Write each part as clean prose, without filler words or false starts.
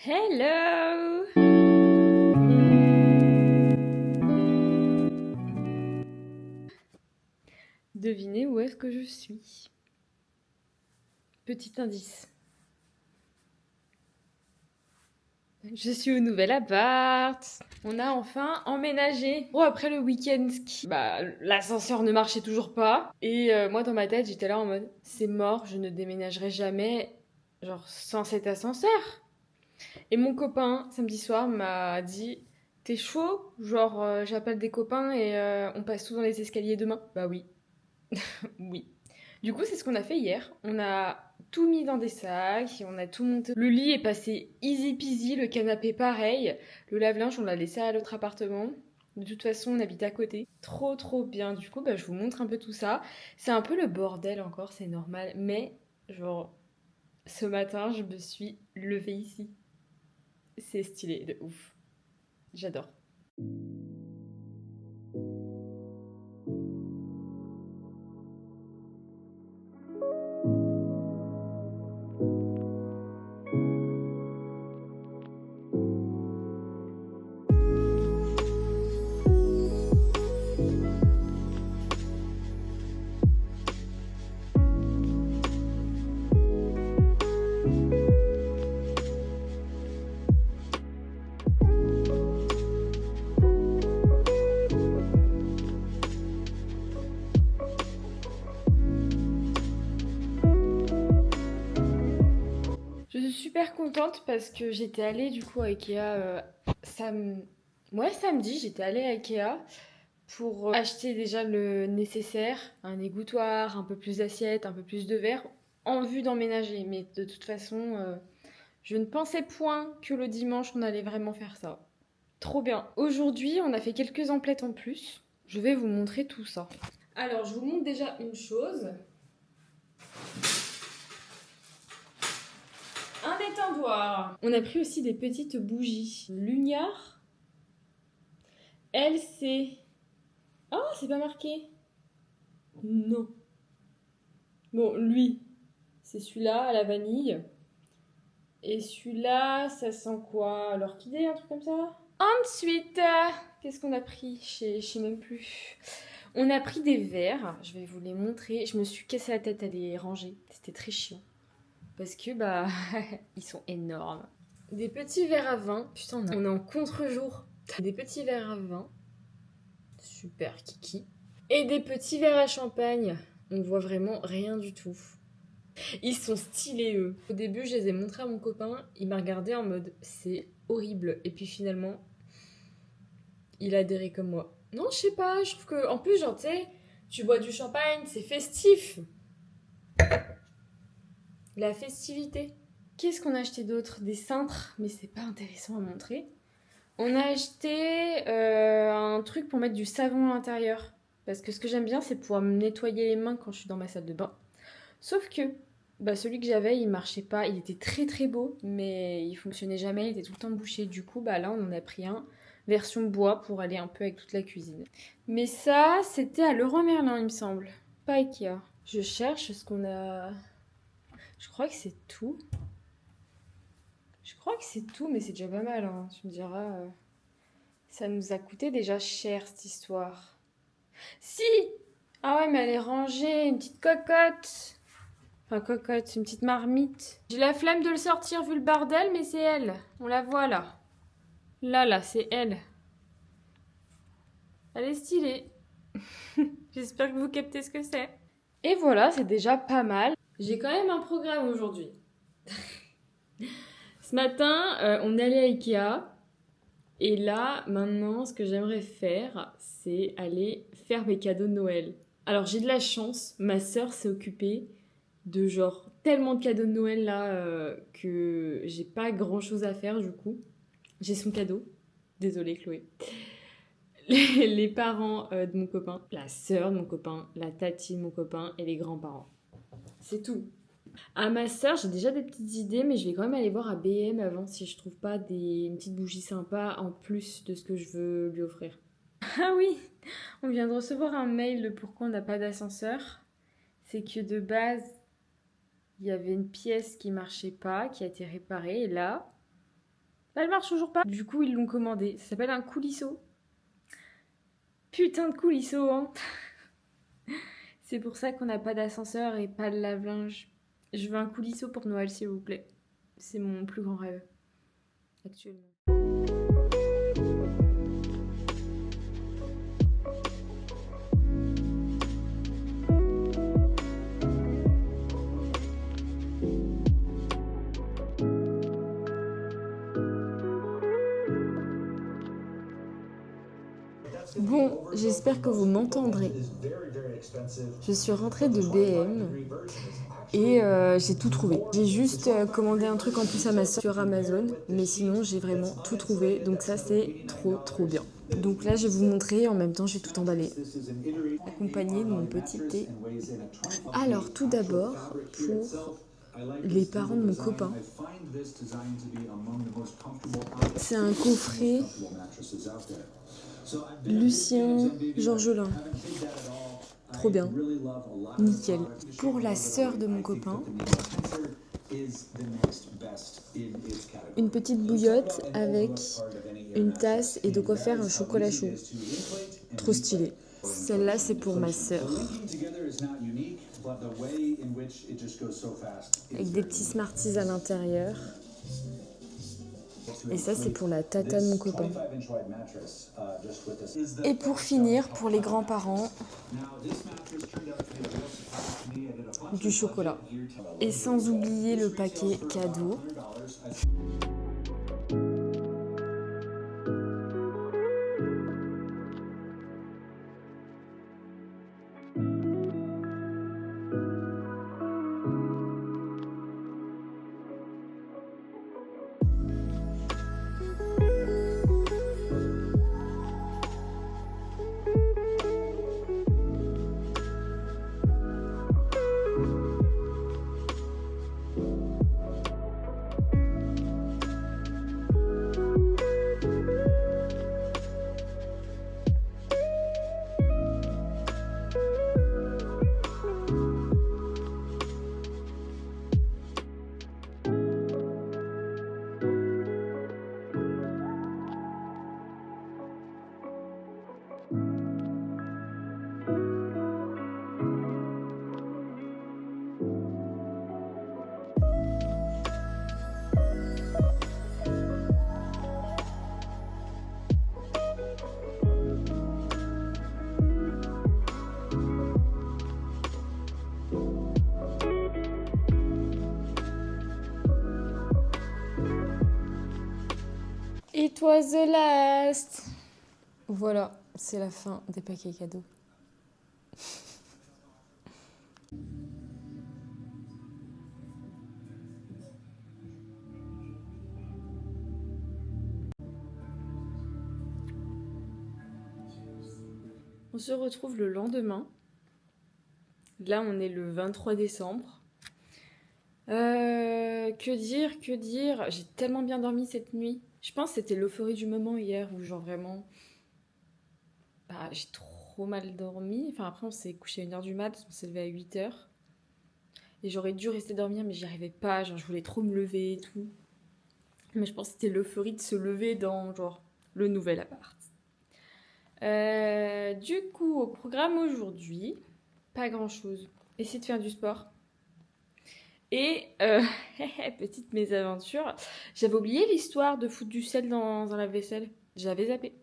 Hello! Devinez où est-ce que je suis? Petit indice. Je suis au nouvel appart. On a enfin emménagé. Bon, après le week-end ski, l'ascenseur ne marchait toujours pas. Et moi, dans ma tête, j'étais là en mode, c'est mort, je ne déménagerai jamais, genre, sans cet ascenseur. Et mon copain, samedi soir, m'a dit, t'es chaud? Genre, j'appelle des copains et on passe tous dans les escaliers demain? Bah oui. Oui. Du coup, c'est ce qu'on a fait hier. On a tout mis dans des sacs, et on a tout monté. Le lit est passé easy peasy, le canapé pareil. Le lave-linge, on l'a laissé à l'autre appartement. De toute façon, on habite à côté. Trop trop bien. Du coup, je vous montre un peu tout ça. C'est un peu le bordel encore, c'est normal. Mais, genre, ce matin, je me suis levée ici. C'est stylé de ouf. J'adore. Je suis super contente parce que j'étais allée du coup à Ikea samedi, j'étais allée à Ikea pour acheter déjà le nécessaire, un égouttoir, un peu plus d'assiettes, un peu plus de verre, en vue d'emménager. Mais de toute façon, je ne pensais point que le dimanche on allait vraiment faire ça. Trop bien. Aujourd'hui, on a fait quelques emplettes en plus. Je vais vous montrer tout ça. Alors, je vous montre déjà une chose. Un étendoir. On a pris aussi des petites bougies. Lugnard LC. Oh, c'est pas marqué. Non. Bon, lui, c'est celui-là à la vanille. Et celui-là, ça sent quoi? L'orchidée, un truc comme ça? Ensuite, qu'est-ce qu'on a pris? Je sais même plus. On a pris des verres. Je vais vous les montrer. Je me suis cassé la tête à les ranger. C'était très chiant. Parce que, ils sont énormes. Des petits verres à vin. Putain, on est en contre-jour. Des petits verres à vin. Super kiki. Et des petits verres à champagne. On voit vraiment rien du tout. Ils sont stylés, eux. Au début, je les ai montrés à mon copain. Il m'a regardé en mode c'est horrible. Et puis finalement, il a adhéré comme moi. Non, je sais pas. Je trouve que, en plus, genre, tu sais, tu bois du champagne, c'est festif. La festivité. Qu'est-ce qu'on a acheté d'autre? Des cintres, mais c'est pas intéressant à montrer. On a acheté un truc pour mettre du savon à l'intérieur. Parce que ce que j'aime bien, c'est pouvoir me nettoyer les mains quand je suis dans ma salle de bain. Sauf que celui que j'avais, il marchait pas. Il était très très beau, mais il fonctionnait jamais. Il était tout le temps bouché. Du coup, là, on en a pris un version bois pour aller un peu avec toute la cuisine. Mais ça, c'était à Leroy Merlin, il me semble. Pas Ikea. Je cherche ce qu'on a. Je crois que c'est tout. Je crois que c'est tout, mais c'est déjà pas mal, hein. Tu me diras. Ça nous a coûté déjà cher cette histoire. Si! Ah ouais, mais elle est rangée, une petite cocotte. Enfin, cocotte, une petite marmite. J'ai la flemme de le sortir vu le bordel, mais c'est elle. On la voit là. Là, c'est elle. Elle est stylée. J'espère que vous captez ce que c'est. Et voilà, c'est déjà pas mal. J'ai quand même un programme aujourd'hui. Ce matin, on est allé à Ikea. Et là, maintenant, ce que j'aimerais faire, c'est aller faire mes cadeaux de Noël. Alors, j'ai de la chance, ma sœur s'est occupée de genre tellement de cadeaux de Noël là que j'ai pas grand chose à faire du coup. J'ai son cadeau. Désolée Chloé. Les parents de mon copain, la sœur de mon copain, la tati de mon copain et les grands-parents. C'est tout. À ma sœur, j'ai déjà des petites idées, mais je vais quand même aller voir à BM avant si je trouve pas une petite bougie sympa en plus de ce que je veux lui offrir. Ah oui, on vient de recevoir un mail de pourquoi on n'a pas d'ascenseur. C'est que de base, il y avait une pièce qui marchait pas, qui a été réparée, et là, Bah, elle marche toujours pas. Du coup, ils l'ont commandé. Ça s'appelle un coulisseau. Putain de coulisseau, hein. C'est pour ça qu'on n'a pas d'ascenseur et pas de lave-linge. Je veux un coulisseau pour Noël, s'il vous plaît. C'est mon plus grand rêve actuellement. Bon, j'espère que vous m'entendrez. Je suis rentrée de BM et j'ai tout trouvé. J'ai juste commandé un truc en plus à ma soeur sur Amazon, mais sinon j'ai vraiment tout trouvé, donc ça c'est trop bien. Donc là je vais vous montrer, en même temps je vais tout emballer, accompagné de mon petit thé. Alors tout d'abord, pour les parents de mon copain, c'est un coffret Lucien Georgelin. Trop bien. Nickel. Pour la sœur de mon copain, une petite bouillotte avec une tasse et de quoi faire un chocolat chaud. Trop stylé. Celle-là, c'est pour ma sœur. Avec des petits Smarties à l'intérieur. Et ça, c'est pour la tata de mon copain. Et pour finir, pour les grands-parents, du chocolat. Et sans oublier le paquet cadeau. It was the last. Voilà, c'est la fin des paquets cadeaux. On se retrouve le lendemain. Là, on est le 23 décembre. Que dire. J'ai tellement bien dormi cette nuit. Je pense que c'était l'euphorie du moment hier où genre vraiment... Bah, j'ai trop mal dormi. Enfin après on s'est couché à 1h du mat, on s'est levé à 8h. Et j'aurais dû rester dormir mais j'y arrivais pas. Genre je voulais trop me lever et tout. Mais je pense que c'était l'euphorie de se lever dans genre le nouvel appart. Du coup au programme aujourd'hui, pas grand chose. Essayer de faire du sport. Et, petite mésaventure, j'avais oublié l'histoire de foutre du sel dans un lave-vaisselle. J'avais zappé.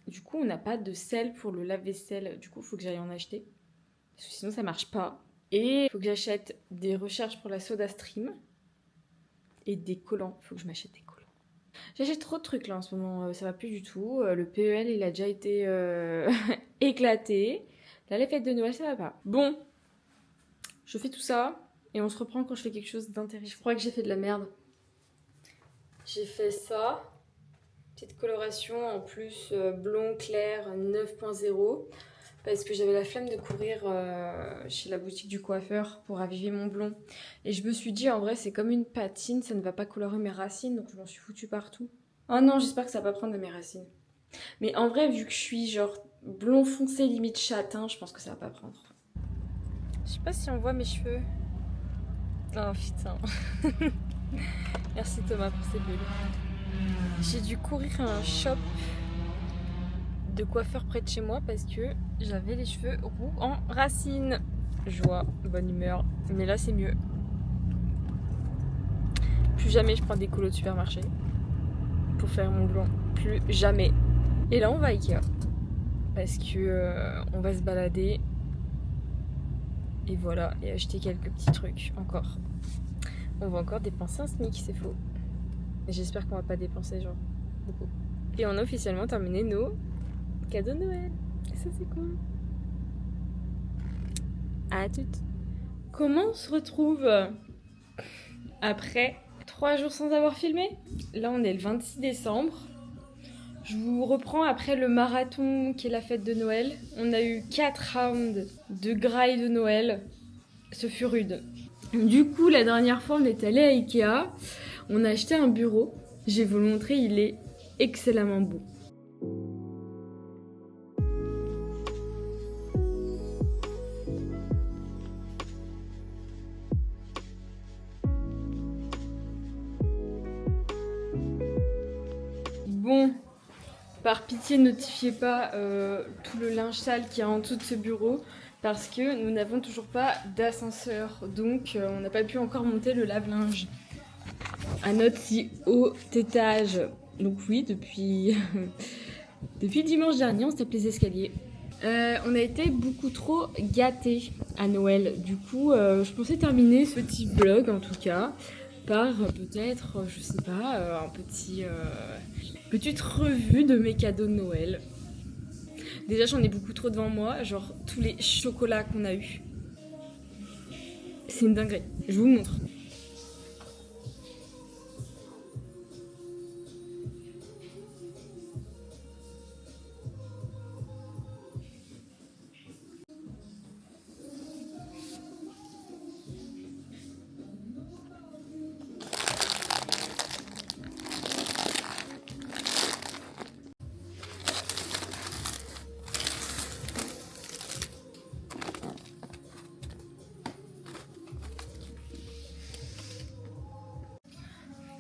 Du coup, on n'a pas de sel pour le lave-vaisselle. Du coup, il faut que j'aille en acheter. Parce que sinon, ça marche pas. Et il faut que j'achète des recherches pour la SodaStream. Et des collants. Il faut que je m'achète des collants. J'achète trop de trucs là en ce moment. Ça va plus du tout. Le PEL, il a déjà été éclaté. Là, les fêtes de Noël, ça va pas. Bon, je fais tout ça. Et on se reprend quand je fais quelque chose d'intéressant. Je crois que j'ai fait de la merde. J'ai fait ça. Petite coloration en plus blond clair 9.0. Parce que j'avais la flemme de courir chez la boutique du coiffeur pour raviver mon blond. Et je me suis dit, en vrai, c'est comme une patine, ça ne va pas colorer mes racines. Donc je m'en suis foutue partout. Oh non, j'espère que ça va pas prendre de mes racines. Mais en vrai, vu que je suis genre blond foncé limite châtain, je pense que ça va pas prendre. Je sais pas si on voit mes cheveux. Oh putain. Merci Thomas pour ces bulles. J'ai dû courir à un shop de coiffeur près de chez moi parce que j'avais les cheveux roux en racines. Joie, bonne humeur, mais là c'est mieux. Plus jamais je prends des colos de supermarché pour faire mon blond. Plus jamais. Et là on va à Ikea parce que on va se balader et voilà, et acheter quelques petits trucs encore. On va encore dépenser un SMIC, c'est faux. Et j'espère qu'on va pas dépenser genre beaucoup. Et on a officiellement terminé nos cadeaux de Noël. Et ça c'est cool. À toutes. Comment on se retrouve après 3 jours sans avoir filmé? Là on est le 26 décembre. Je vous reprends après le marathon qui est la fête de Noël. On a eu 4 rounds de graille de Noël. Ce fut rude. Du coup, la dernière fois, on est allé à Ikea. On a acheté un bureau. Je vais vous le montrer, il est excellemment beau. Bon, par pitié, notifiez pas tout le linge sale qu'il y a en dessous de ce bureau parce que nous n'avons toujours pas d'ascenseur. Donc, on n'a pas pu encore monter le lave-linge à notre si haut étage. Donc oui, depuis dimanche dernier, on se tape les escaliers. On a été beaucoup trop gâtés à Noël. Du coup, je pensais terminer ce petit vlog, en tout cas, par peut-être, je sais pas, petite revue de mes cadeaux de Noël. Déjà, j'en ai beaucoup trop devant moi, genre tous les chocolats qu'on a eus. C'est une dinguerie. Je vous montre.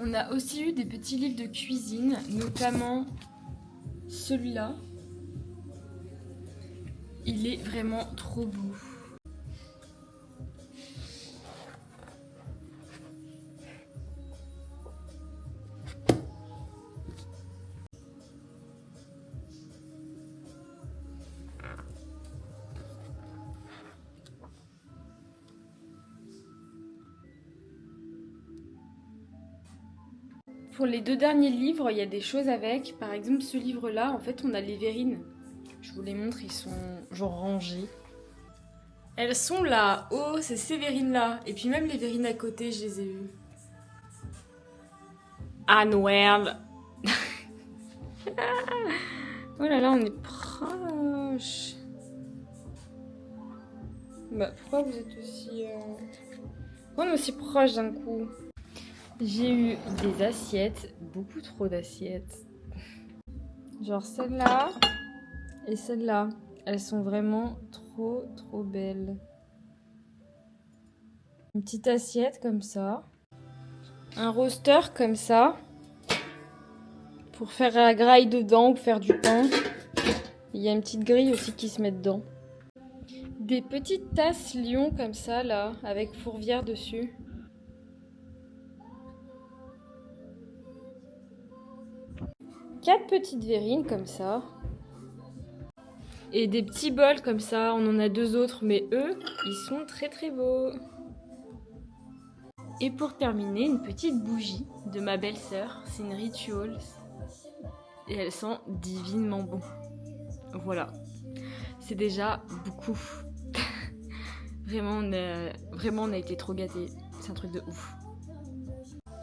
On a aussi eu des petits livres de cuisine, notamment celui-là. Il est vraiment trop beau. Pour les 2 derniers livres, il y a des choses avec. Par exemple, ce livre-là, en fait, on a les verrines. Je vous les montre, ils sont genre rangés. Elles sont là. Oh, c'est ces verrines-là. Et puis même les verrines à côté, je les ai eues. À Noël. Oh là là, on est proche. Bah, pourquoi vous êtes aussi... Pourquoi on est aussi proche d'un coup? J'ai eu des assiettes, beaucoup trop d'assiettes. Genre celle-là et celle-là. Elles sont vraiment trop belles. Une petite assiette comme ça. Un roaster comme ça. Pour faire la graille dedans ou faire du pain. Il y a une petite grille aussi qui se met dedans. Des petites tasses lion comme ça là, avec fourvière dessus. Quatre petites verrines comme ça. Et des petits bols comme ça. On en a 2 autres, mais eux, ils sont très beaux. Et pour terminer, une petite bougie de ma belle-sœur. C'est une Rituals. Et elle sent divinement bon. Voilà. C'est déjà beaucoup. Vraiment, on a été trop gâtés. C'est un truc de ouf.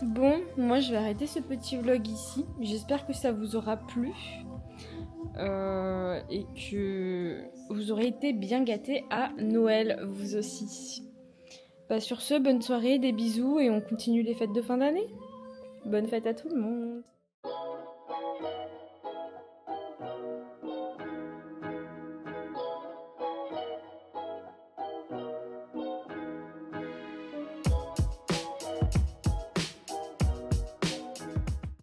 Bon, moi je vais arrêter ce petit vlog ici. J'espère que ça vous aura plu. Et que vous aurez été bien gâtés à Noël, vous aussi. Bah, sur ce, bonne soirée, des bisous et on continue les fêtes de fin d'année. Bonne fête à tout le monde.